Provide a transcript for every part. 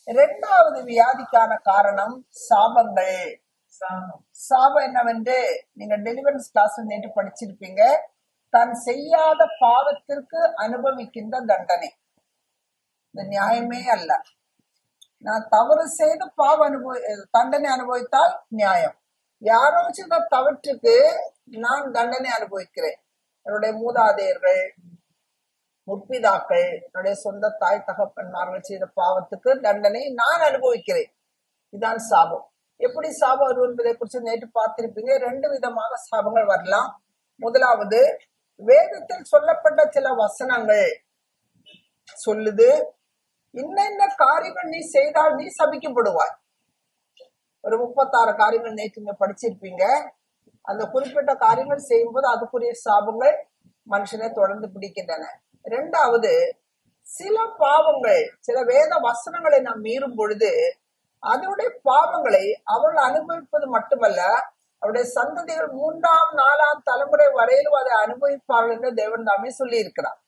இரண்டாவது வியாதிக்கான காரணம் சாபங்கள். சாபம் என்னவென்று நீங்க டெலிவரன்ஸ் கிளாஸ் நேற்று படிச்சிருப்பீங்க. தான் செய்யாத பாவத்திற்கு அனுபவிக்கின்ற தண்டனை. இது நியாயமே அல்ல. நான் தவறு செய்து தண்டனை அனுபவித்தால் நியாயம். யாரோ செய்த தவற்றுக்கு நான் தண்டனை அனுபவிக்கிறேன். என்னுடைய மூதாதையர்கள், முற்பிதாக்கள், என்னுடைய சொந்த தாய் தகப்பன்மார்கள் செய்த பாவத்துக்கு தண்டனை நான் அனுபவிக்கிறேன். இதுதான் சாபம். எப்படி சாபம் வரும் என்பதை குறித்து நேற்று பார்த்திருப்பீங்க. 2 விதமாக சாபங்கள் வரலாம். முதலாவது, வேதத்தில் சொல்லப்பட்ட சில வசனங்கள் சொல்லுது, இன்னென்ன காரியங்கள் நீ செய்தால் நீ சபிக்கப்படுவாய். ஒரு 36 காரியங்கள் நேற்று படிச்சிருப்பீங்க. அந்த குறிப்பிட்ட காரியங்கள் செய்யும்போது அதுக்குரிய சாபங்கள் மனுஷனை தொடர்ந்து பிடிக்கின்றன. 2வது, சில பாவங்கள், சில வேத வசனங்களை நாம் மீறும் பொழுது அதனுடைய பாவங்களை அவர்கள் அனுபவிப்பது மட்டுமல்ல, அவருடைய சந்ததிகள் 3ஆம் 4ஆம் தலைமுறை வரையிலும் அதை அனுபவிப்பார்கள் என்று தேவன் தாமே சொல்லி இருக்கிறார்.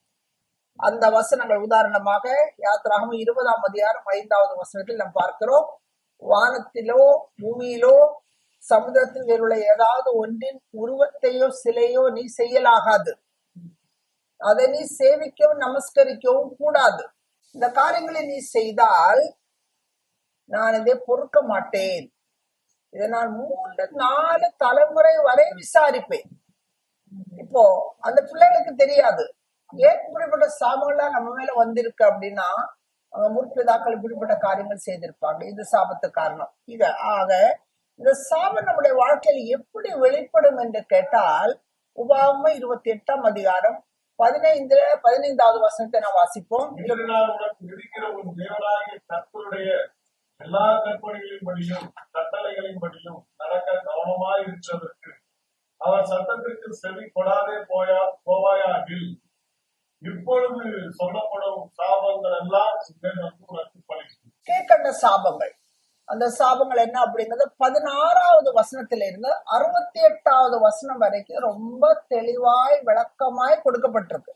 அந்த வசனங்கள் உதாரணமாக யாத்திராகமம் 20ஆம் அதிகாரம் 5வது வசனத்தில் நாம் பார்க்கிறோம். வானத்திலோ பூமியிலோ சமுதிரத்தில் உள்ள ஏதாவது ஒன்றின் உருவத்தையோ சிலையோ நீ செய்யலாகாது. அதை நீ சேவிக்கவும் நமஸ்கரிக்கவும் கூடாது. இந்த காரியங்களை நீ செய்தால் நான் இதை பொறுக்க மாட்டேன். இதை நான் 3-4 தலைமுறை வரை விசாரிப்பேன். இப்போ அந்த பிள்ளைகளுக்கு தெரியாது ஏன் இப்படிப்பட்ட சாபங்கள்லாம் நம்ம மேல வந்திருக்கு அப்படின்னா, அவங்க முற்பிதாக்கள் இப்படிப்பட்ட காரியங்கள் செய்திருப்பாங்க. இது சாபத்து காரணம். ஆக இந்த சாபம் நம்முடைய வாழ்க்கையில் எப்படி வெளிப்படும் என்று கேட்டால், உபாகமம் 28ஆம் அதிகாரம் 15வது வசனத்தை நான் வாசிப்போம். எல்லா கற்பனைகளின்படியும் கட்டளைகளின்படியும் நடக்க கவனமாய் இருக்கிறதற்கு அவர் சட்டத்திற்கு செவி கொடாதே போவாயாகில் இப்பொழுது சொல்லப்படும் சாபங்கள் எல்லாம் கீழ்கண்ட சாபங்கள். அந்த சாபங்கள் என்ன அப்படிங்கிறது 16வது வசனத்திலிருந்து 68வது வசனம் வரைக்கும் ரொம்ப தெளிவாய் விளக்கமாய் கொடுக்கப்பட்டிருக்கு.